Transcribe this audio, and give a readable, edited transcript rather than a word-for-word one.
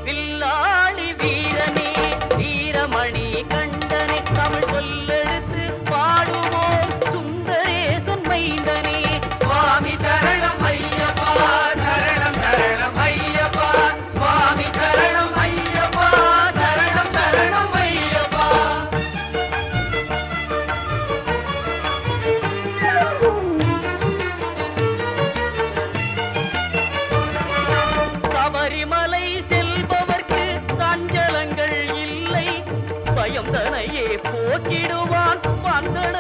வில்லாளி வீரனே வீரமணி கண்டனே தமிழ் சொல்லெடுத்து பாடுவோம் சுந்தரேசன் மைந்தனே சுவாமி சரணம் ஐயப்பா சரணம் சரணம் ஐயப்பா சுவாமி சரணம் ஐயப்பா சரணம் சரணம் ஐயப்பா சபரிமலை செல்பவர்க்கு சஞ்சலங்கள் இல்லை பயம் தனையே போக்கிடுவான் வந்தன